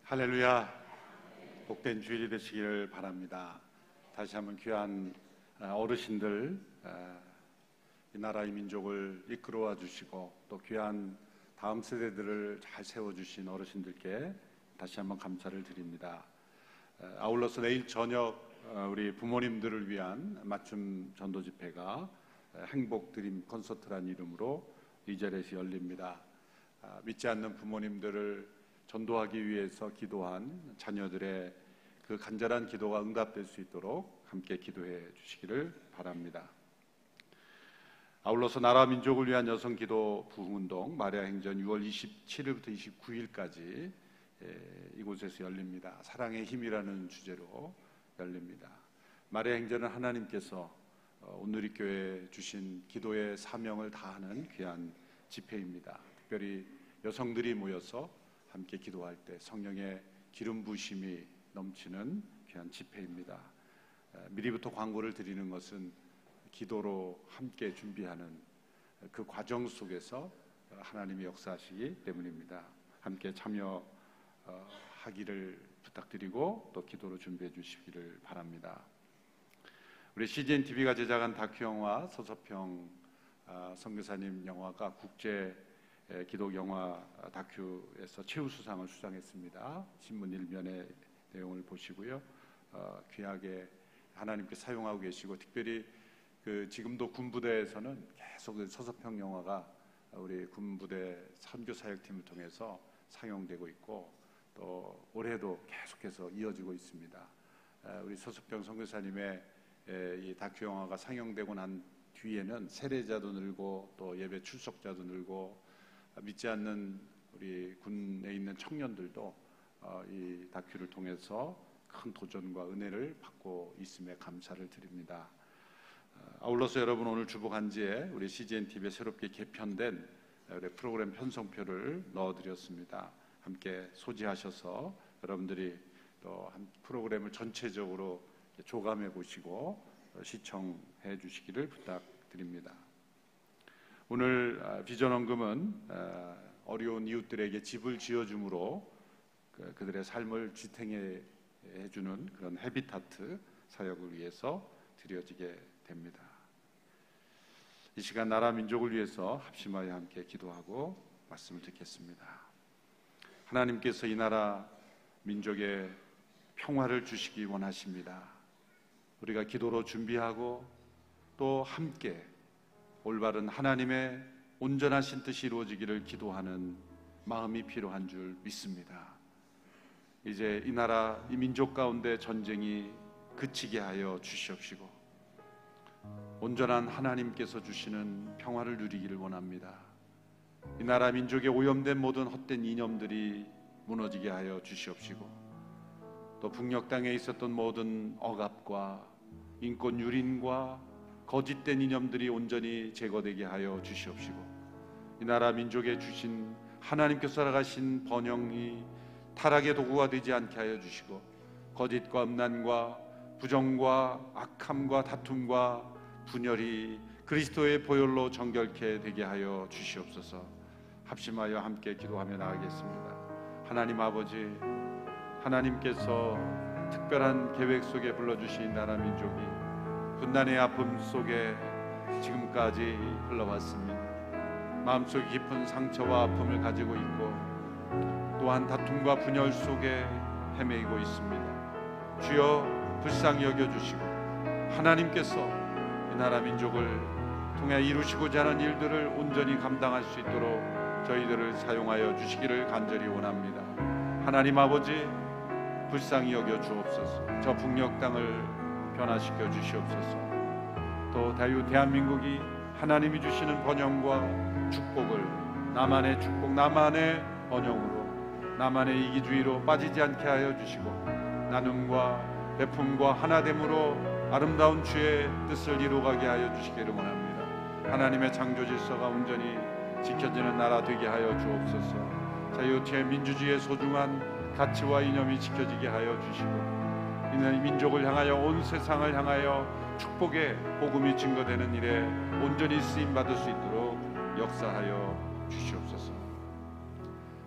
할렐루야. 복된 주일이 되시기를 바랍니다. 다시 한번 귀한 어르신들, 이 나라의 민족을 이끌어와 주시고 또 귀한 다음 세대들을 잘 세워주신 어르신들께 다시 한번 감사를 드립니다. 아울러서 내일 저녁 우리 부모님들을 위한 맞춤 전도 집회가 행복 드림 콘서트란 이름으로 이 자리에서 열립니다. 믿지 않는 부모님들을 전도하기 위해서 기도한 자녀들의 그 간절한 기도가 응답될 수 있도록 함께 기도해 주시기를 바랍니다. 아울러서 나라 민족을 위한 여성 기도 부흥운동 마리아 행전 6월 27일부터 29일까지 이곳에서 열립니다. 사랑의 힘이라는 주제로 열립니다. 마리아 행전은 하나님께서 온누리교회에 주신 기도의 사명을 다하는 귀한 집회입니다. 특별히 여성들이 모여서 함께 기도할 때 성령의 기름 부으심이 넘치는 귀한 집회입니다. 미리부터 광고를 드리는 것은 기도로 함께 준비하는 그 과정 속에서 하나님이 역사하시기 때문입니다. 함께 참여하기를 부탁드리고 또 기도로 준비해 주시기를 바랍니다. 우리 CGN TV가 제작한 다큐 영화 서서평 선교사님 영화가 국제 기독 영화 다큐에서 최우수상을 수상했습니다. 신문 1면의 내용을 보시고요. 귀하게 하나님께 사용하고 계시고 특별히 지금도 군부대에서는 계속 서서평 영화가 우리 군부대 선교 사역팀을 통해서 상영되고 있고 또 올해도 계속해서 이어지고 있습니다. 우리 서서평 선교사님의 이 다큐 영화가 상영되고 난 뒤에는 세례자도 늘고 또 예배 출석자도 늘고 믿지 않는 우리 군에 있는 청년들도 이 다큐를 통해서 큰 도전과 은혜를 받고 있음에 감사를 드립니다. 아울러서 여러분 오늘 주보간지에 우리 CGN TV에 새롭게 개편된 우리 프로그램 편성표를 넣어드렸습니다. 함께 소지하셔서 여러분들이 또 한 프로그램을 전체적으로 조감해 보시고 시청해 주시기를 부탁드립니다. 오늘 비전 헌금은 어려운 이웃들에게 집을 지어줌으로 그들의 삶을 지탱해 주는 그런 헤비타트 사역을 위해서 드려지게 됩니다. 이 시간 나라 민족을 위해서 합심하여 함께 기도하고 말씀을 듣겠습니다. 하나님께서 이 나라 민족에 평화를 주시기 원하십니다. 우리가 기도로 준비하고 또 함께 올바른 하나님의 온전하신 뜻이 이루어지기를 기도하는 마음이 필요한 줄 믿습니다. 이제 이 나라, 이 민족 가운데 전쟁이 그치게 하여 주시옵시고 온전한 하나님께서 주시는 평화를 누리기를 원합니다. 이 나라 민족에 오염된 모든 헛된 이념들이 무너지게 하여 주시옵시고 또 북녘 땅에 있었던 모든 억압과 인권 유린과 거짓된 이념들이 온전히 제거되게 하여 주시옵시고 이 나라 민족에 주신 하나님께서 살아가신 번영이 타락의 도구가 되지 않게 하여 주시고 거짓과 음란과 부정과 악함과 다툼과 분열이 그리스도의 보혈로 정결케 되게 하여 주시옵소서. 합심하여 함께 기도하며 나아가겠습니다. 하나님 아버지, 하나님께서 특별한 계획 속에 불러주신 나라 민족이 분단의 아픔 속에 지금까지 흘러왔습니다. 마음속 깊은 상처와 아픔을 가지고 있고 또한 다툼과 분열 속에 헤매이고 있습니다. 주여 불쌍히 여겨주시고 하나님께서 이 나라 민족을 통해 이루시고자 하는 일들을 온전히 감당할 수 있도록 저희들을 사용하여 주시기를 간절히 원합니다. 하나님 아버지 불쌍히 여겨 주옵소서. 저 북녘 땅을 변화시켜 주시옵소서. 또 대한민국이 하나님이 주시는 번영과 축복을 나만의 축복, 나만의 번영으로 나만의 이기주의로 빠지지 않게 하여 주시고 나눔과 베품과 하나됨으로 아름다운 주의 뜻을 이루어가게 하여 주시기를 원합니다. 하나님의 창조 질서가 온전히 지켜지는 나라 되게 하여 주옵소서. 자유의 민주주의의 소중한 가치와 이념이 지켜지게 하여 주시고 이는 민족을 향하여 온 세상을 향하여 축복의 복음이 증거되는 일에 온전히 쓰임받을 수 있도록 역사하여 주시옵소서.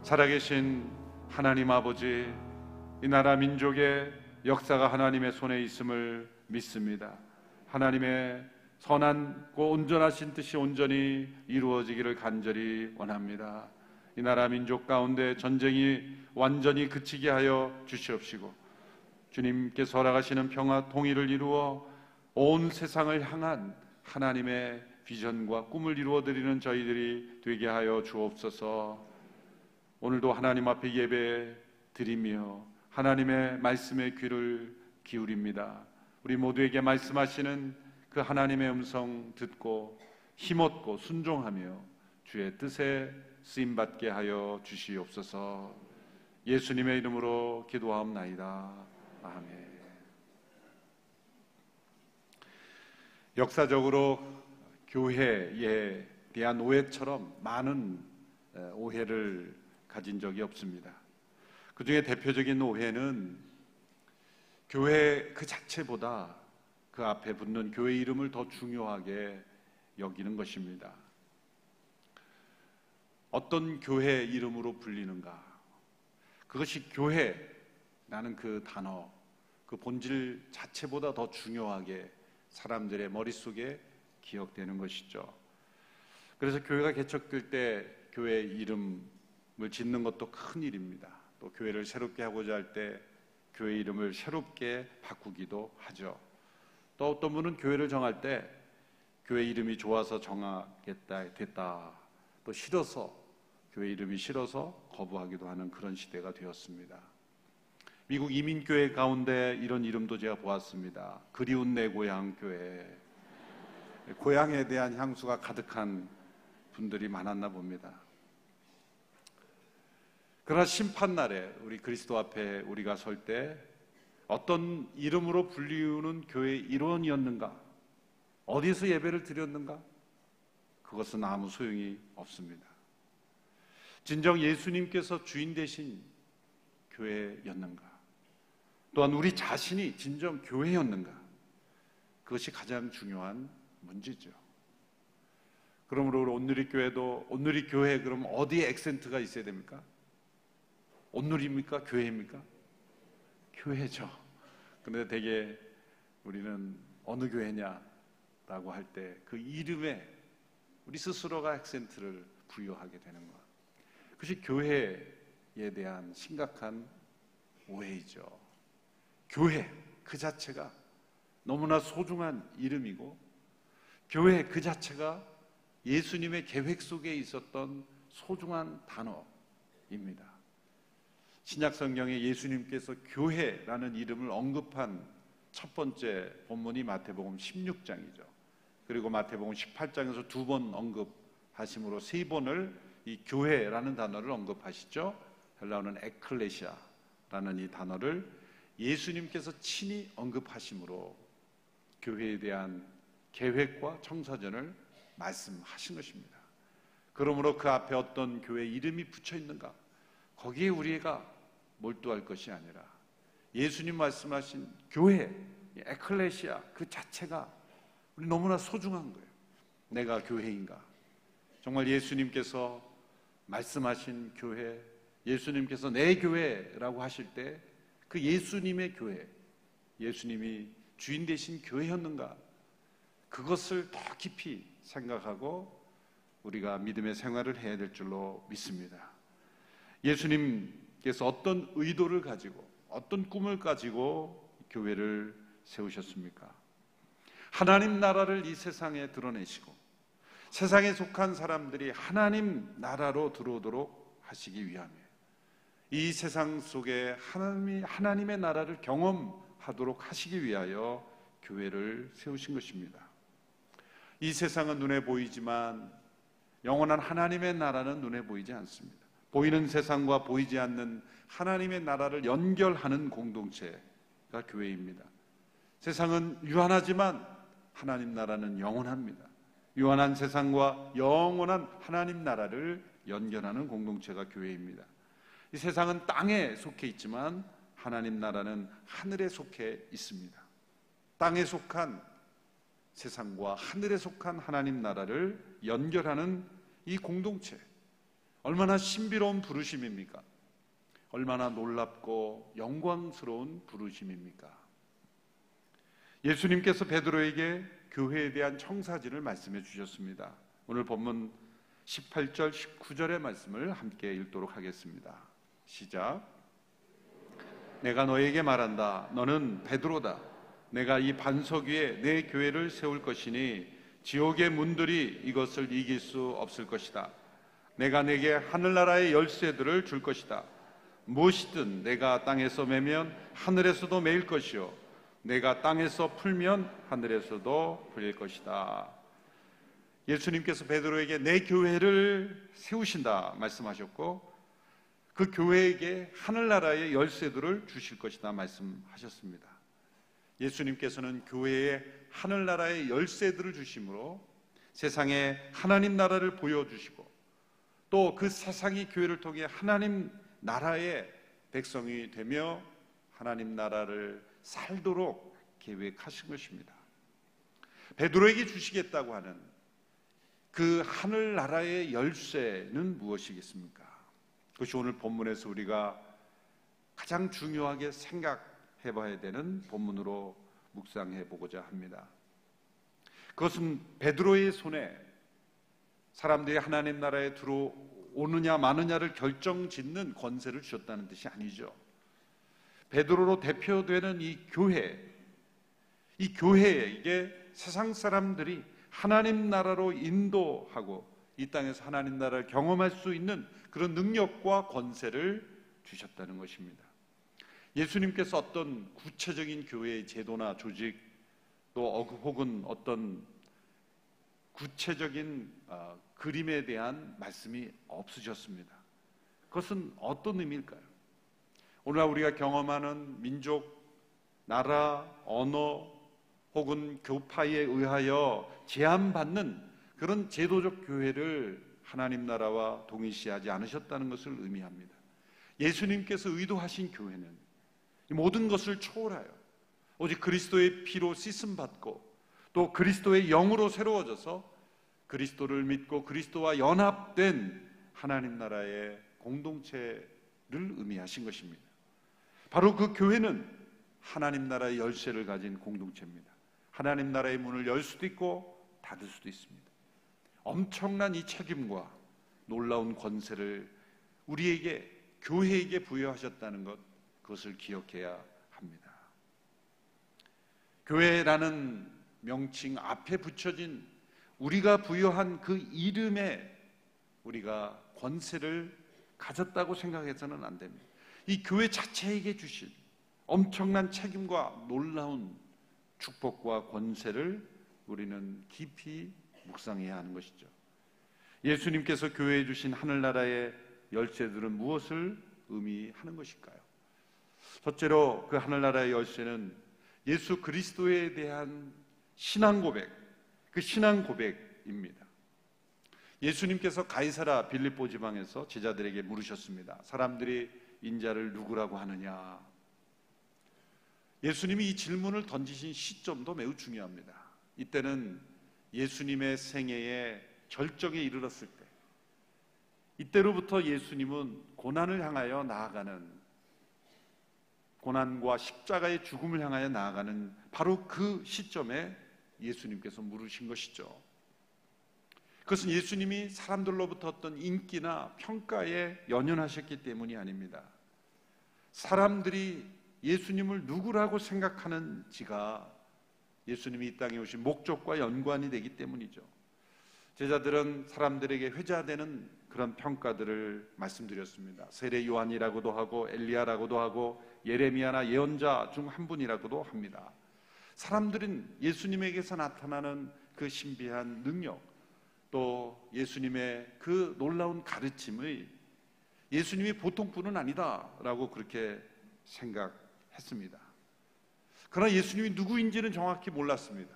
살아계신 하나님 아버지, 이 나라 민족의 역사가 하나님의 손에 있음을 믿습니다. 하나님의 선하고 온전하신 뜻이 온전히 이루어지기를 간절히 원합니다. 이 나라 민족 가운데 전쟁이 완전히 그치게 하여 주시옵시고, 주님께서 허락하시는 평화 통일을 이루어 온 세상을 향한 하나님의 비전과 꿈을 이루어드리는 저희들이 되게 하여 주옵소서. 오늘도 하나님 앞에 예배 드리며 하나님의 말씀에 귀를 기울입니다. 우리 모두에게 말씀하시는 그 하나님의 음성 듣고 힘없고 순종하며 주의 뜻에 쓰임받게 하여 주시옵소서. 예수님의 이름으로 기도하옵나이다. 아멘. 역사적으로 교회에 대한 오해처럼 많은 오해를 가진 적이 없습니다. 그 중에 대표적인 오해는 교회 그 자체보다 그 앞에 붙는 교회 이름을 더 중요하게 여기는 것입니다. 어떤 교회 이름으로 불리는가? 그것이 교회라는 그 단어, 그 본질 자체보다 더 중요하게 사람들의 머릿속에 기억되는 것이죠. 그래서 교회가 개척될 때 교회 이름을 짓는 것도 큰 일입니다. 또 교회를 새롭게 하고자 할 때 교회 이름을 새롭게 바꾸기도 하죠. 또 어떤 분은 교회를 정할 때 교회 이름이 좋아서 정하겠다 됐다, 또 싫어서, 교회 이름이 싫어서 거부하기도 하는 그런 시대가 되었습니다. 미국 이민교회 가운데 이런 이름도 제가 보았습니다. 그리운 내 고향 교회. 고향에 대한 향수가 가득한 분들이 많았나 봅니다. 그러나 심판날에 우리 그리스도 앞에 우리가 설 때 어떤 이름으로 불리우는 교회의 일원이었는가, 어디서 예배를 드렸는가, 그것은 아무 소용이 없습니다. 진정 예수님께서 주인 되신 교회였는가, 또한 우리 자신이 진정 교회였는가, 그것이 가장 중요한 문제죠. 그러므로 우리 온누리교회도, 온누리교회 그럼 어디에 액센트가 있어야 됩니까? 온누리입니까? 교회입니까? 교회죠. 그런데 대개 우리는 어느 교회냐라고 할 때 그 이름에 우리 스스로가 액센트를 부여하게 되는 것, 그것이 교회에 대한 심각한 오해이죠. 교회 그 자체가 너무나 소중한 이름이고, 교회 그 자체가 예수님의 계획 속에 있었던 소중한 단어입니다. 신약 성경에 예수님께서 교회라는 이름을 언급한 첫 번째 본문이 마태복음 16장이죠. 그리고 마태복음 18장에서 두 번 언급하심으로 세 번을 이 교회라는 단어를 언급하시죠. 헬라어는 에클레시아라는 이 단어를 예수님께서 친히 언급하심으로 교회에 대한 계획과 청사전을 말씀하신 것입니다. 그러므로 그 앞에 어떤 교회 이름이 붙여 있는가, 거기에 우리가 몰두할 것이 아니라 예수님 말씀하신 교회, 에클레시아 그 자체가 우리 너무나 소중한 거예요. 내가 교회인가? 정말 예수님께서 말씀하신 교회, 예수님께서 내 교회라고 하실 때 그 예수님의 교회, 예수님이 주인 되신 교회였는가? 그것을 더 깊이 생각하고 우리가 믿음의 생활을 해야 될 줄로 믿습니다. 예수님께서 어떤 의도를 가지고, 어떤 꿈을 가지고 교회를 세우셨습니까? 하나님 나라를 이 세상에 드러내시고 세상에 속한 사람들이 하나님 나라로 들어오도록 하시기 위함이에요. 이 세상 속에 하나님의 나라를 경험하도록 하시기 위하여 교회를 세우신 것입니다. 이 세상은 눈에 보이지만 영원한 하나님의 나라는 눈에 보이지 않습니다. 보이는 세상과 보이지 않는 하나님의 나라를 연결하는 공동체가 교회입니다. 세상은 유한하지만 하나님 나라는 영원합니다. 유한한 세상과 영원한 하나님 나라를 연결하는 공동체가 교회입니다. 이 세상은 땅에 속해 있지만 하나님 나라는 하늘에 속해 있습니다. 땅에 속한 세상과 하늘에 속한 하나님 나라를 연결하는 이 공동체, 얼마나 신비로운 부르심입니까? 얼마나 놀랍고 영광스러운 부르심입니까? 예수님께서 베드로에게 교회에 대한 청사진을 말씀해 주셨습니다. 오늘 본문 18절 19절의 말씀을 함께 읽도록 하겠습니다. 시작. 내가 너에게 말한다. 너는 베드로다. 내가 이 반석 위에 내 교회를 세울 것이니 지옥의 문들이 이것을 이길 수 없을 것이다. 내가 내게 하늘나라의 열쇠들을 줄 것이다. 무엇이든 내가 땅에서 매면 하늘에서도 매일 것이요 내가 땅에서 풀면 하늘에서도 풀릴 것이다. 예수님께서 베드로에게 내 교회를 세우신다 말씀하셨고, 그 교회에게 하늘나라의 열쇠들을 주실 것이다 말씀하셨습니다. 예수님께서는 교회에 하늘나라의 열쇠들을 주심으로 세상에 하나님 나라를 보여주시고, 또 그 세상이 교회를 통해 하나님 나라의 백성이 되며 하나님 나라를 살도록 계획하신 것입니다. 베드로에게 주시겠다고 하는 그 하늘나라의 열쇠는 무엇이겠습니까? 그것이 오늘 본문에서 우리가 가장 중요하게 생각해 봐야 되는 본문으로 묵상해 보고자 합니다. 그것은 베드로의 손에 사람들이 하나님 나라에 들어오느냐 마느냐를 결정짓는 권세를 주셨다는 뜻이 아니죠. 베드로로 대표되는 이 교회에게 세상 사람들이 하나님 나라로 인도하고 이 땅에서 하나님 나라를 경험할 수 있는 그런 능력과 권세를 주셨다는 것입니다. 예수님께서 어떤 구체적인 교회의 제도나 조직, 또 혹은 어떤 구체적인 그림에 대한 말씀이 없으셨습니다. 그것은 어떤 의미일까요? 오늘날 우리가 경험하는 민족, 나라, 언어 혹은 교파에 의하여 제한받는 그런 제도적 교회를 하나님 나라와 동일시하지 않으셨다는 것을 의미합니다. 예수님께서 의도하신 교회는 모든 것을 초월하여 오직 그리스도의 피로 씻음받고 또 그리스도의 영으로 새로워져서 그리스도를 믿고 그리스도와 연합된 하나님 나라의 공동체를 의미하신 것입니다. 바로 그 교회는 하나님 나라의 열쇠를 가진 공동체입니다. 하나님 나라의 문을 열 수도 있고 닫을 수도 있습니다. 엄청난 이 책임과 놀라운 권세를 우리에게, 교회에게 부여하셨다는 것, 그것을 기억해야 합니다. 교회라는 명칭 앞에 붙여진 우리가 부여한 그 이름에 우리가 권세를 가졌다고 생각해서는 안 됩니다. 이 교회 자체에게 주신 엄청난 책임과 놀라운 축복과 권세를 우리는 깊이 묵상해야 하는 것이죠. 예수님께서 교회에 주신 하늘나라의 열쇠들은 무엇을 의미하는 것일까요? 첫째로 그 하늘나라의 열쇠는 예수 그리스도에 대한 신앙 고백, 그 신앙 고백입니다. 예수님께서 가이사라 빌립보 지방에서 제자들에게 물으셨습니다. 사람들이 인자를 누구라고 하느냐? 예수님이 이 질문을 던지신 시점도 매우 중요합니다. 이때는 예수님의 생애의 절정에 이르렀을 때, 이때로부터 예수님은 고난을 향하여 나아가는, 고난과 십자가의 죽음을 향하여 나아가는 바로 그 시점에 예수님께서 물으신 것이죠. 그것은 예수님이 사람들로부터 어떤 인기나 평가에 연연하셨기 때문이 아닙니다. 사람들이 예수님을 누구라고 생각하는지가 예수님이 이 땅에 오신 목적과 연관이 되기 때문이죠. 제자들은 사람들에게 회자되는 그런 평가들을 말씀드렸습니다. 세례 요한이라고도 하고 엘리야라고도 하고 예레미야나 예언자 중 한 분이라고도 합니다. 사람들은 예수님에게서 나타나는 그 신비한 능력, 또 예수님의 그 놀라운 가르침의 예수님이 보통 분은 아니다라고 그렇게 생각했습니다. 그러나 예수님이 누구인지는 정확히 몰랐습니다.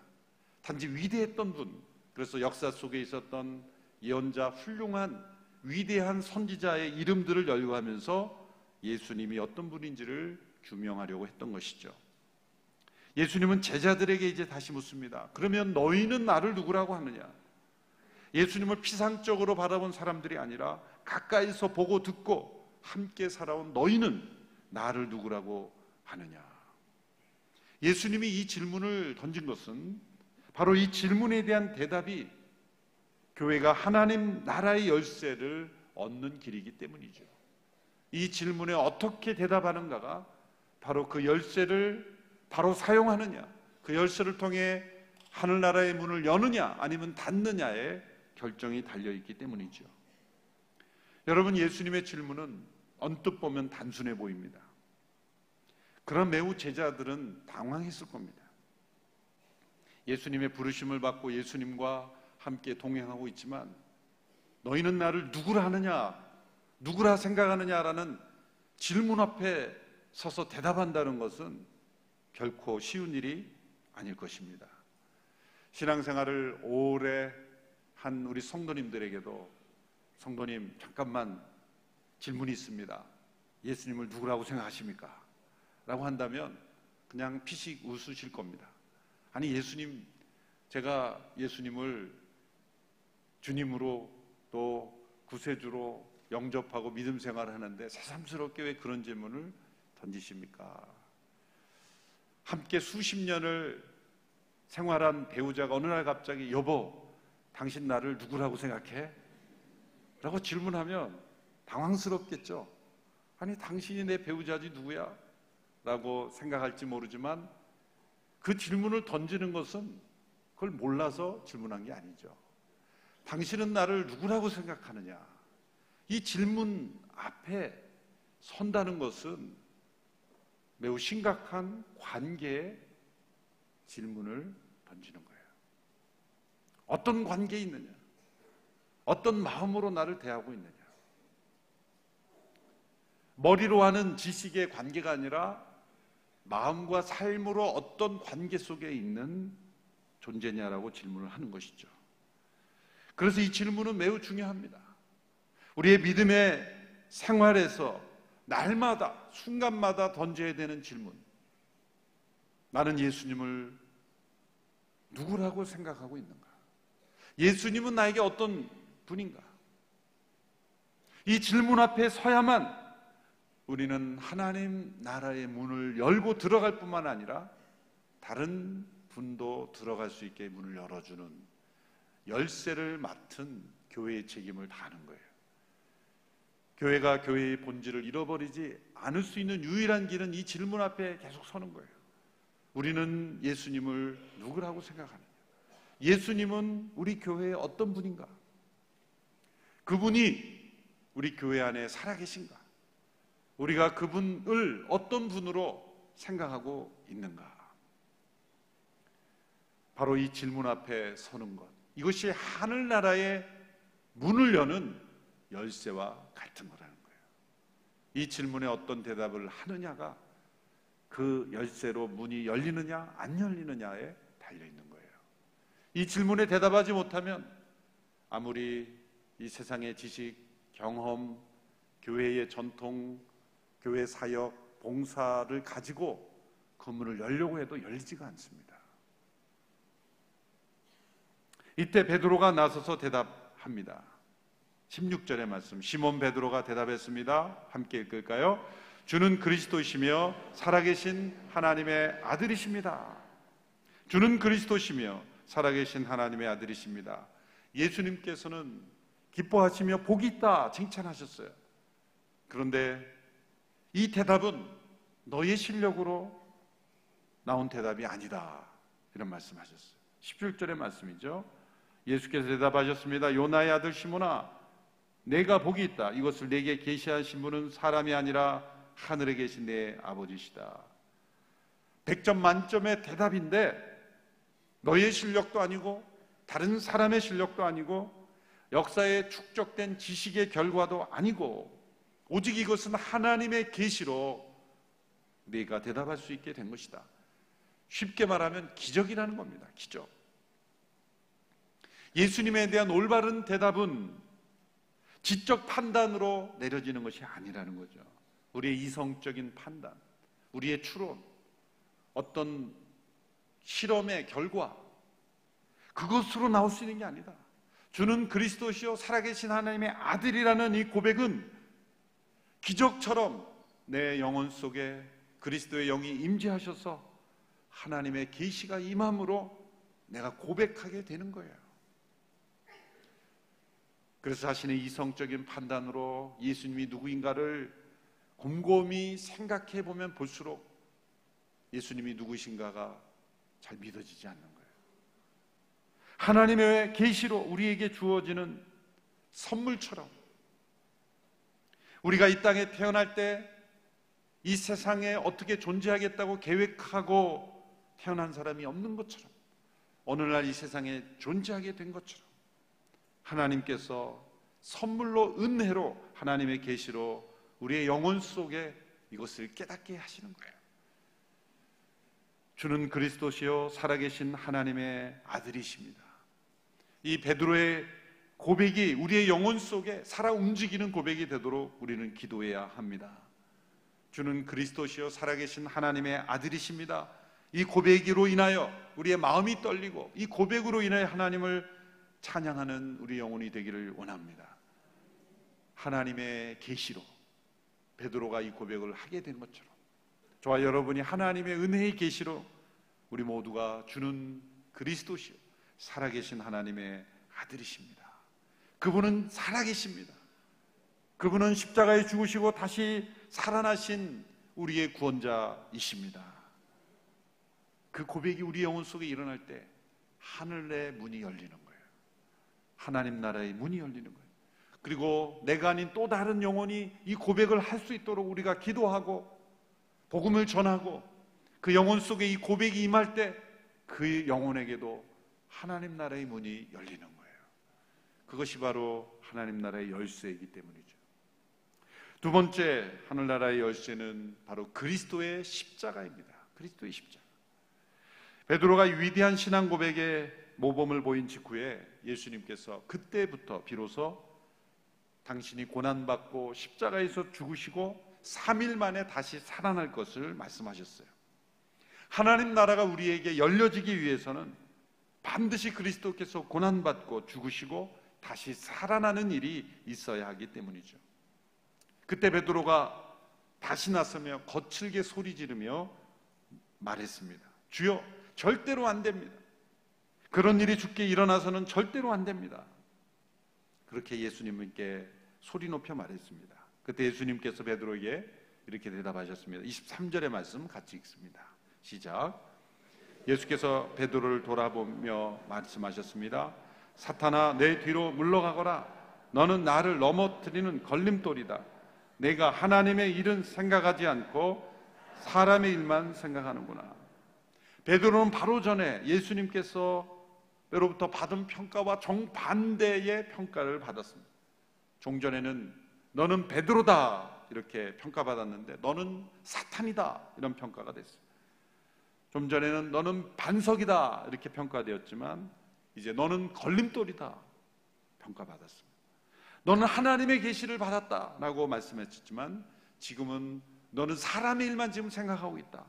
단지 위대했던 분, 그래서 역사 속에 있었던 예언자, 훌륭한 위대한 선지자의 이름들을 열거하면서 예수님이 어떤 분인지를 규명하려고 했던 것이죠. 예수님은 제자들에게 이제 다시 묻습니다. 그러면 너희는 나를 누구라고 하느냐? 예수님을 피상적으로 바라본 사람들이 아니라 가까이서 보고 듣고 함께 살아온 너희는 나를 누구라고 하느냐? 예수님이 이 질문을 던진 것은 바로 이 질문에 대한 대답이 교회가 하나님 나라의 열쇠를 얻는 길이기 때문이죠. 이 질문에 어떻게 대답하는가가 바로 그 열쇠를 바로 사용하느냐, 그 열쇠를 통해 하늘나라의 문을 여느냐 아니면 닫느냐에 결정이 달려있기 때문이죠. 여러분, 예수님의 질문은 언뜻 보면 단순해 보입니다. 그런 매우 제자들은 당황했을 겁니다. 예수님의 부르심을 받고 예수님과 함께 동행하고 있지만 너희는 나를 누구라 하느냐, 누구라 생각하느냐라는 질문 앞에 서서 대답한다는 것은 결코 쉬운 일이 아닐 것입니다. 신앙생활을 오래 한 우리 성도님들에게도 성도님 잠깐만 질문이 있습니다. 예수님을 누구라고 생각하십니까? 라고 한다면 그냥 피식 웃으실 겁니다. 아니 예수님, 제가 예수님을 주님으로 또 구세주로 영접하고 믿음 생활을 하는데 새삼스럽게 왜 그런 질문을 던지십니까? 함께 수십 년을 생활한 배우자가 어느 날 갑자기 여보, 당신 나를 누구라고 생각해? 라고 질문하면 당황스럽겠죠. 아니 당신이 내 배우자지 누구야? 라고 생각할지 모르지만 그 질문을 던지는 것은 그걸 몰라서 질문한 게 아니죠. 당신은 나를 누구라고 생각하느냐? 이 질문 앞에 선다는 것은 매우 심각한 관계의 질문을 던지는 거예요. 어떤 관계에 있느냐? 어떤 마음으로 나를 대하고 있느냐? 머리로 하는 지식의 관계가 아니라 마음과 삶으로 어떤 관계 속에 있는 존재냐라고 질문을 하는 것이죠. 그래서 이 질문은 매우 중요합니다. 우리의 믿음의 생활에서 날마다 순간마다 던져야 되는 질문. 나는 예수님을 누구라고 생각하고 있는가? 예수님은 나에게 어떤 분인가? 이 질문 앞에 서야만 우리는 하나님 나라의 문을 열고 들어갈 뿐만 아니라 다른 분도 들어갈 수 있게 문을 열어주는 열쇠를 맡은 교회의 책임을 다하는 거예요. 교회가 교회의 본질을 잃어버리지 않을 수 있는 유일한 길은 이 질문 앞에 계속 서는 거예요. 우리는 예수님을 누구라고 생각하느냐? 예수님은 우리 교회의 어떤 분인가? 그분이 우리 교회 안에 살아계신가? 우리가 그분을 어떤 분으로 생각하고 있는가? 바로 이 질문 앞에 서는 것, 이것이 하늘나라의 문을 여는 열쇠와 같은 거라는 거예요. 이 질문에 어떤 대답을 하느냐가 그 열쇠로 문이 열리느냐 안 열리느냐에 달려있는 거예요. 이 질문에 대답하지 못하면 아무리 이 세상의 지식, 경험, 교회의 전통, 교회 사역, 봉사를 가지고 그 문을 열려고 해도 열리지가 않습니다. 이때 베드로가 나서서 대답합니다. 16절의 말씀, 시몬 베드로가 대답했습니다. 함께 읽을까요? 주는 그리스도시며 살아계신 하나님의 아들이십니다. 주는 그리스도시며 살아계신 하나님의 아들이십니다. 예수님께서는 기뻐하시며 복이 있다 칭찬하셨어요. 그런데 이 대답은 너의 실력으로 나온 대답이 아니다, 이런 말씀하셨어요. 17절의 말씀이죠. 예수께서 대답하셨습니다. 요나의 아들 시몬아, 내가 복이 있다. 이것을 내게 계시하신 분은 사람이 아니라 하늘에 계신 내 아버지시다. 100점 만점의 대답인데 너의 실력도 아니고 다른 사람의 실력도 아니고 역사에 축적된 지식의 결과도 아니고 오직 이것은 하나님의 계시로 네가 대답할 수 있게 된 것이다. 쉽게 말하면 기적이라는 겁니다. 기적. 예수님에 대한 올바른 대답은 지적 판단으로 내려지는 것이 아니라는 거죠. 우리의 이성적인 판단, 우리의 추론, 어떤 실험의 결과, 그것으로 나올 수 있는 게 아니다. 주는 그리스도시요 살아계신 하나님의 아들이라는 이 고백은 기적처럼 내 영혼 속에 그리스도의 영이 임재하셔서 하나님의 계시가 임함으로 내가 고백하게 되는 거예요. 그래서 자신의 이성적인 판단으로 예수님이 누구인가를 곰곰이 생각해 보면 볼수록 예수님이 누구신가가 잘 믿어지지 않는 거예요. 하나님의 계시로 우리에게 주어지는 선물처럼 우리가 이 땅에 태어날 때 이 세상에 어떻게 존재하겠다고 계획하고 태어난 사람이 없는 것처럼 어느 날 이 세상에 존재하게 된 것처럼 하나님께서 선물로 은혜로 하나님의 계시로 우리의 영혼 속에 이것을 깨닫게 하시는 거예요. 주는 그리스도시요 살아계신 하나님의 아들이십니다. 이 베드로의 고백이 우리의 영혼 속에 살아 움직이는 고백이 되도록 우리는 기도해야 합니다. 주는 그리스도시요 살아계신 하나님의 아들이십니다. 이 고백으로 인하여 우리의 마음이 떨리고 이 고백으로 인하여 하나님을 찬양하는 우리 영혼이 되기를 원합니다. 하나님의 계시로 베드로가 이 고백을 하게 된 것처럼 저와 여러분이 하나님의 은혜의 계시로 우리 모두가 주는 그리스도시요 살아계신 하나님의 아들이십니다. 그분은 살아계십니다. 그분은 십자가에 죽으시고 다시 살아나신 우리의 구원자이십니다. 그 고백이 우리 영혼 속에 일어날 때 하늘의 문이 열리는 거예요. 하나님 나라의 문이 열리는 거예요. 그리고 내가 아닌 또 다른 영혼이 이 고백을 할 수 있도록 우리가 기도하고 복음을 전하고 그 영혼 속에 이 고백이 임할 때 그 영혼에게도 하나님 나라의 문이 열리는 거예요. 그것이 바로 하나님 나라의 열쇠이기 때문이죠. 두 번째 하늘나라의 열쇠는 바로 그리스도의 십자가입니다. 그리스도의 십자가. 베드로가 위대한 신앙 고백에 모범을 보인 직후에 예수님께서 그때부터 비로소 당신이 고난받고 십자가에서 죽으시고 3일 만에 다시 살아날 것을 말씀하셨어요. 하나님 나라가 우리에게 열려지기 위해서는 반드시 그리스도께서 고난받고 죽으시고 다시 살아나는 일이 있어야 하기 때문이죠. 그때 베드로가 다시 나서며 거칠게 소리 지르며 말했습니다. 주여, 절대로 안 됩니다. 그런 일이 주께 일어나서는 절대로 안 됩니다. 그렇게 예수님께 소리 높여 말했습니다. 그때 예수님께서 베드로에게 이렇게 대답하셨습니다. 23절의 말씀 같이 읽습니다. 시작. 예수께서 베드로를 돌아보며 말씀하셨습니다. 사탄아, 내 뒤로 물러가거라. 너는 나를 넘어뜨리는 걸림돌이다. 내가 하나님의 일은 생각하지 않고 사람의 일만 생각하는구나. 베드로는 바로 전에 예수님께서로부터 받은 평가와 정반대의 평가를 받았습니다. 종전에는 너는 베드로다 이렇게 평가받았는데 너는 사탄이다 이런 평가가 됐어요. 좀 전에는 너는 반석이다 이렇게 평가되었지만 이제 너는 걸림돌이다 평가받았습니다. 너는 하나님의 계시를 받았다라고 말씀했지만 지금은 너는 사람의 일만 지금 생각하고 있다.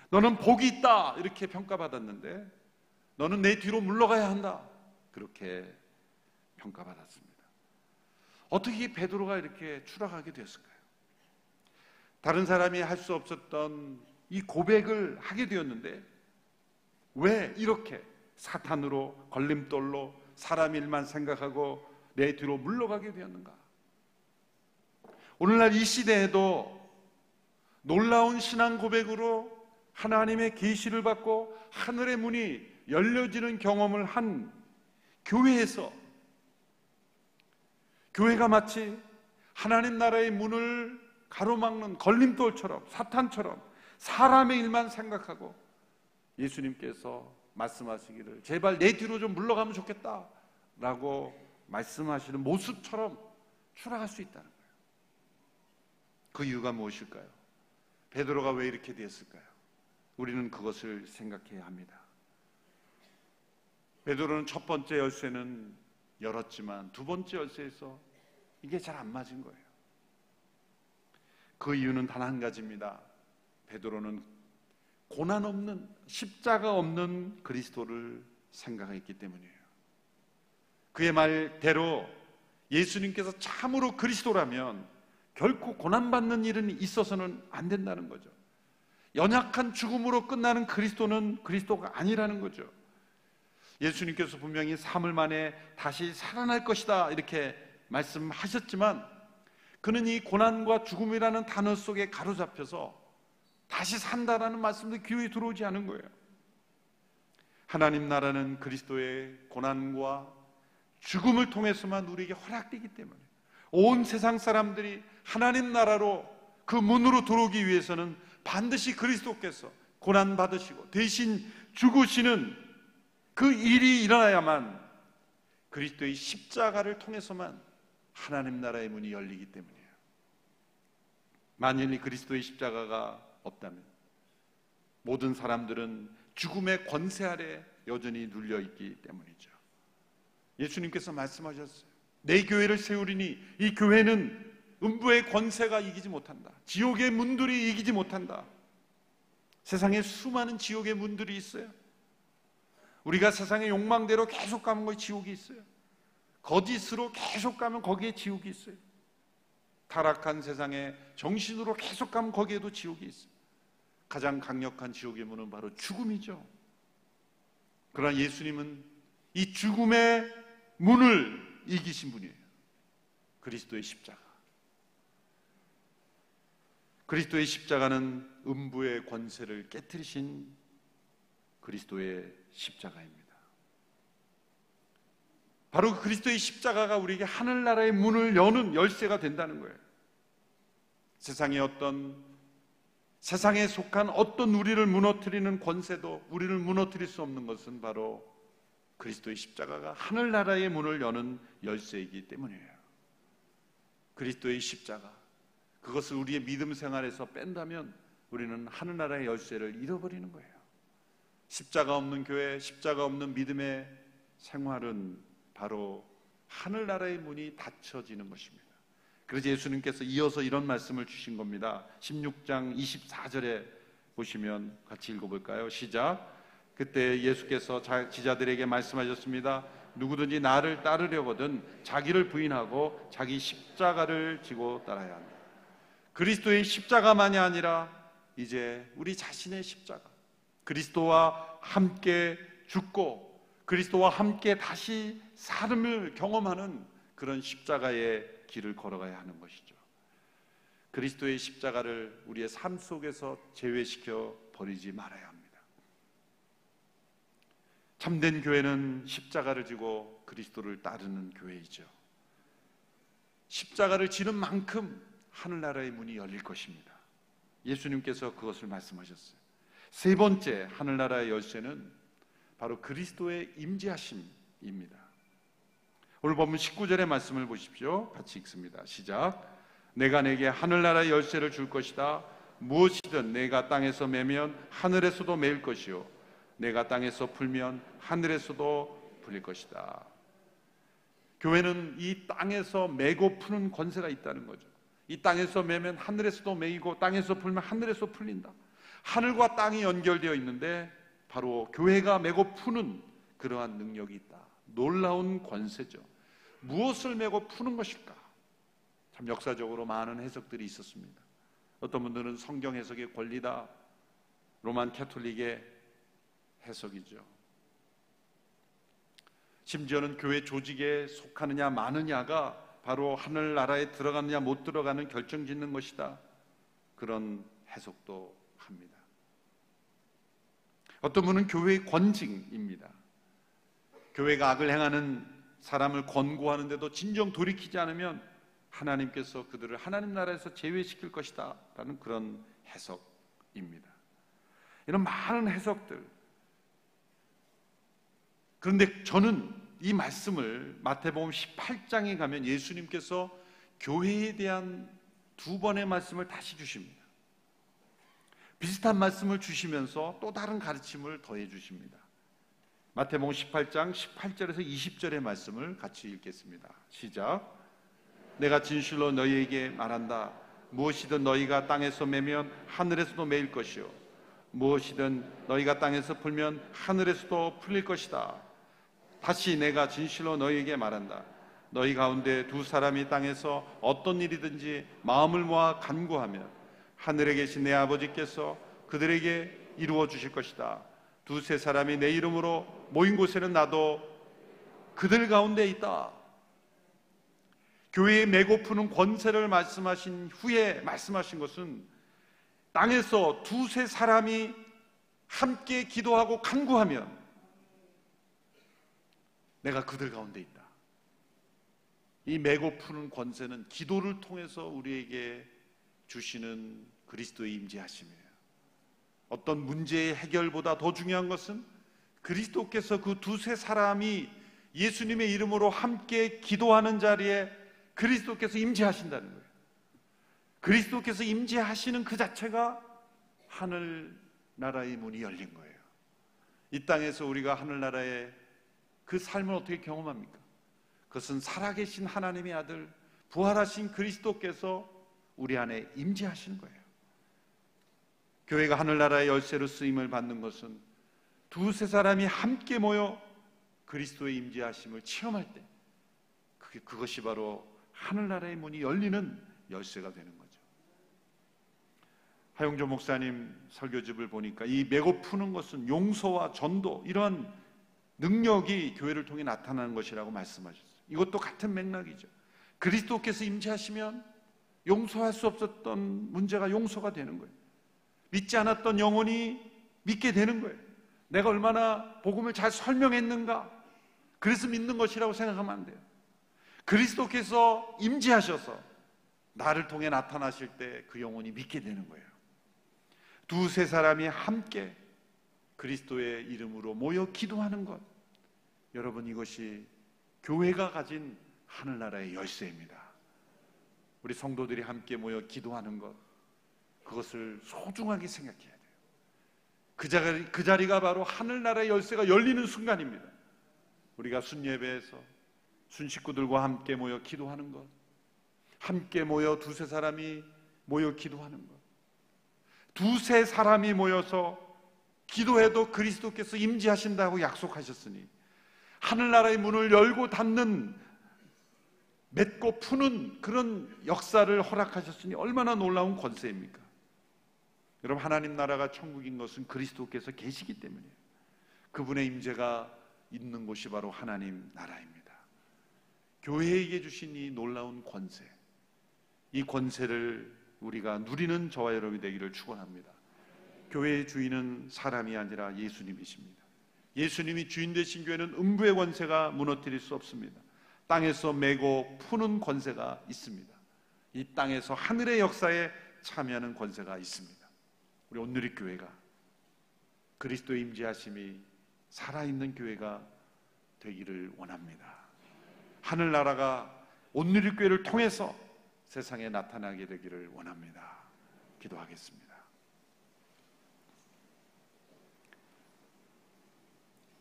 너는 복이 있다 이렇게 평가받았는데 너는 내 뒤로 물러가야 한다 그렇게 평가받았습니다. 어떻게 베드로가 이렇게 추락하게 됐을까요? 다른 사람이 할 수 없었던 이 고백을 하게 되었는데 왜 이렇게 사탄으로 걸림돌로 사람 일만 생각하고 내 뒤로 물러가게 되었는가? 오늘날 이 시대에도 놀라운 신앙 고백으로 하나님의 계시를 받고 하늘의 문이 열려지는 경험을 한 교회에서 교회가 마치 하나님 나라의 문을 가로막는 걸림돌처럼 사탄처럼 사람의 일만 생각하고 예수님께서 말씀하시기를 제발 내 뒤로 좀 물러가면 좋겠다 라고 말씀하시는 모습처럼 추락할 수 있다는 거예요. 그 이유가 무엇일까요? 베드로가 왜 이렇게 됐을까요? 우리는 그것을 생각해야 합니다. 베드로는 첫 번째 열쇠는 열었지만 두 번째 열쇠에서 이게 잘 안 맞은 거예요. 그 이유는 단 한 가지입니다. 베드로는 고난 없는 십자가 없는 그리스도를 생각했기 때문이에요. 그의 말대로 예수님께서 참으로 그리스도라면 결코 고난받는 일은 있어서는 안 된다는 거죠. 연약한 죽음으로 끝나는 그리스도는 그리스도가 아니라는 거죠. 예수님께서 분명히 사흘 만에 다시 살아날 것이다 이렇게 말씀하셨지만, 그는 이 고난과 죽음이라는 단어 속에 가로잡혀서 다시 산다라는 말씀도 귀에 들어오지 않은 거예요. 하나님 나라는 그리스도의 고난과 죽음을 통해서만 우리에게 허락되기 때문에, 온 세상 사람들이 하나님 나라로 그 문으로 들어오기 위해서는 반드시 그리스도께서 고난받으시고 대신 죽으시는 그 일이 일어나야만, 그리스도의 십자가를 통해서만 하나님 나라의 문이 열리기 때문이에요. 만일 그리스도의 십자가가 없다면 모든 사람들은 죽음의 권세 아래 여전히 눌려있기 때문이죠. 예수님께서 말씀하셨어요. 내 교회를 세우리니 이 교회는 음부의 권세가 이기지 못한다. 지옥의 문들이 이기지 못한다. 세상에 수많은 지옥의 문들이 있어요. 우리가 세상의 욕망대로 계속 가면 거기 지옥이 있어요. 거짓으로 계속 가면 거기에 지옥이 있어요. 타락한 세상에 정신으로 계속 가면 거기에도 지옥이 있어요. 가장 강력한 지옥의 문은 바로 죽음이죠. 그러나 예수님은 이 죽음의 문을 이기신 분이에요. 그리스도의 십자가. 그리스도의 십자가는 음부의 권세를 깨뜨리신 그리스도의 십자가입니다. 바로 그리스도의 십자가가 우리에게 하늘나라의 문을 여는 열쇠가 된다는 거예요. 세상에 속한 어떤 우리를 무너뜨리는 권세도 우리를 무너뜨릴 수 없는 것은 바로 그리스도의 십자가가 하늘나라의 문을 여는 열쇠이기 때문이에요. 그리스도의 십자가, 그것을 우리의 믿음 생활에서 뺀다면 우리는 하늘나라의 열쇠를 잃어버리는 거예요. 십자가 없는 교회, 십자가 없는 믿음의 생활은 바로 하늘나라의 문이 닫혀지는 것입니다. 그래서 예수님께서 이어서 이런 말씀을 주신 겁니다. 16장 24절에 보시면 같이 읽어볼까요? 시작. 그때 예수께서 지자들에게 말씀하셨습니다. 누구든지 나를 따르려거든 자기를 부인하고 자기 십자가를 지고 따라야 한다. 그리스도의 십자가만이 아니라 이제 우리 자신의 십자가, 그리스도와 함께 죽고 그리스도와 함께 다시 삶을 경험하는 그런 십자가의 길을 걸어가야 하는 것이죠. 그리스도의 십자가를 우리의 삶 속에서 제외시켜 버리지 말아야 합니다. 참된 교회는 십자가를 지고 그리스도를 따르는 교회이죠. 십자가를 지는 만큼 하늘나라의 문이 열릴 것입니다. 예수님께서 그것을 말씀하셨어요. 세 번째 하늘나라의 열쇠는 바로 그리스도의 임재하심입니다. 오늘 본문 19절의 말씀을 보십시오. 같이 읽습니다. 시작. 내가 내게 하늘나라의 열쇠를 줄 것이다. 무엇이든 내가 땅에서 매면 하늘에서도 매일 것이요 내가 땅에서 풀면 하늘에서도 풀릴 것이다. 교회는 이 땅에서 매고 푸는 권세가 있다는 거죠. 이 땅에서 매면 하늘에서도 매이고 땅에서 풀면 하늘에서 풀린다. 하늘과 땅이 연결되어 있는데 바로 교회가 매고 푸는 그러한 능력이 있다. 놀라운 권세죠. 무엇을 매고 푸는 것일까? 참 역사적으로 많은 해석들이 있었습니다. 어떤 분들은 성경 해석의 권리다, 로만 캐톨릭의 해석이죠. 심지어는 교회 조직에 속하느냐 마느냐가 바로 하늘나라에 들어가느냐 못 들어가는 결정짓는 것이다. 그런 해석도 합니다. 어떤 분은 교회의 권징입니다. 교회가 악을 행하는 사람을 권고하는데도 진정 돌이키지 않으면 하나님께서 그들을 하나님 나라에서 제외시킬 것이다 라는 그런 해석입니다. 이런 많은 해석들. 그런데 저는 이 말씀을 마태복음 18장에 가면 예수님께서 교회에 대한 두 번의 말씀을 다시 주십니다. 비슷한 말씀을 주시면서 또 다른 가르침을 더해 주십니다. 마태복음 18장 18절에서 20절의 말씀을 같이 읽겠습니다. 시작. 내가 진실로 너희에게 말한다. 무엇이든 너희가 땅에서 매면 하늘에서도 매일 것이요 무엇이든 너희가 땅에서 풀면 하늘에서도 풀릴 것이다. 다시 내가 진실로 너희에게 말한다. 너희 가운데 두 사람이 땅에서 어떤 일이든지 마음을 모아 간구하면 하늘에 계신 내 아버지께서 그들에게 이루어 주실 것이다. 두세 사람이 내 이름으로 모인 곳에는 나도 그들 가운데 있다. 교회의 메고 푸는 권세를 말씀하신 후에 말씀하신 것은 땅에서 두세 사람이 함께 기도하고 간구하면 내가 그들 가운데 있다. 이 메고 푸는 권세는 기도를 통해서 우리에게 주시는 그리스도의 임재하심이에요. 어떤 문제의 해결보다 더 중요한 것은 그리스도께서 그 두세 사람이 예수님의 이름으로 함께 기도하는 자리에 그리스도께서 임재하신다는 거예요. 그리스도께서 임재하시는 그 자체가 하늘나라의 문이 열린 거예요. 이 땅에서 우리가 하늘나라의 그 삶을 어떻게 경험합니까? 그것은 살아계신 하나님의 아들, 부활하신 그리스도께서 우리 안에 임재하시는 거예요. 교회가 하늘나라의 열쇠로 쓰임을 받는 것은 두세 사람이 함께 모여 그리스도의 임재하심을 체험할 때 그것이 바로 하늘나라의 문이 열리는 열쇠가 되는 거죠. 하용조 목사님 설교집을 보니까 이 메고 푸는 것은 용서와 전도, 이러한 능력이 교회를 통해 나타나는 것이라고 말씀하셨어요. 이것도 같은 맥락이죠. 그리스도께서 임재하시면 용서할 수 없었던 문제가 용서가 되는 거예요. 믿지 않았던 영혼이 믿게 되는 거예요. 내가 얼마나 복음을 잘 설명했는가, 그래서 믿는 것이라고 생각하면 안 돼요. 그리스도께서 임재하셔서 나를 통해 나타나실 때 그 영혼이 믿게 되는 거예요. 두세 사람이 함께 그리스도의 이름으로 모여 기도하는 것, 여러분, 이것이 교회가 가진 하늘나라의 열쇠입니다. 우리 성도들이 함께 모여 기도하는 것, 그것을 소중하게 생각해야 돼요. 그 자리가 바로 하늘나라의 열쇠가 열리는 순간입니다. 우리가 순예배에서 순식구들과 함께 모여 기도하는 것, 함께 모여 두세 사람이 모여 기도하는 것, 두세 사람이 모여서 기도해도 그리스도께서 임재하신다고 약속하셨으니 하늘나라의 문을 열고 닫는, 맺고 푸는 그런 역사를 허락하셨으니 얼마나 놀라운 권세입니까? 여러분, 하나님 나라가 천국인 것은 그리스도께서 계시기 때문이에요. 그분의 임재가 있는 곳이 바로 하나님 나라입니다. 교회에게 주신 이 놀라운 권세, 이 권세를 우리가 누리는 저와 여러분이 되기를 축원합니다. 교회의 주인은 사람이 아니라 예수님이십니다. 예수님이 주인 되신 교회는 음부의 권세가 무너뜨릴 수 없습니다. 땅에서 메고 푸는 권세가 있습니다. 이 땅에서 하늘의 역사에 참여하는 권세가 있습니다. 우리 온누리교회가 그리스도의 임재하심이 살아있는 교회가 되기를 원합니다. 하늘나라가 온누리교회를 통해서 세상에 나타나게 되기를 원합니다. 기도하겠습니다.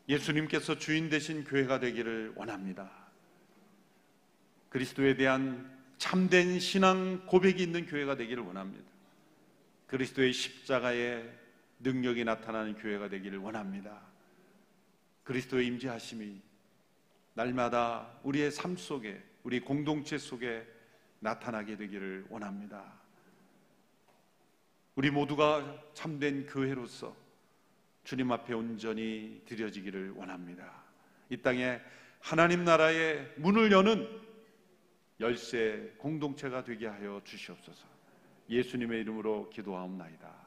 예수님께서 주인 되신 교회가 되기를 원합니다. 그리스도에 대한 참된 신앙 고백이 있는 교회가 되기를 원합니다. 그리스도의 십자가의 능력이 나타나는 교회가 되기를 원합니다. 그리스도의 임재하심이 날마다 우리의 삶 속에, 우리 공동체 속에 나타나게 되기를 원합니다. 우리 모두가 참된 교회로서 주님 앞에 온전히 드려지기를 원합니다. 이 땅에 하나님 나라의 문을 여는 열쇠 공동체가 되게 하여 주시옵소서. 예수님의 이름으로 기도하옵나이다.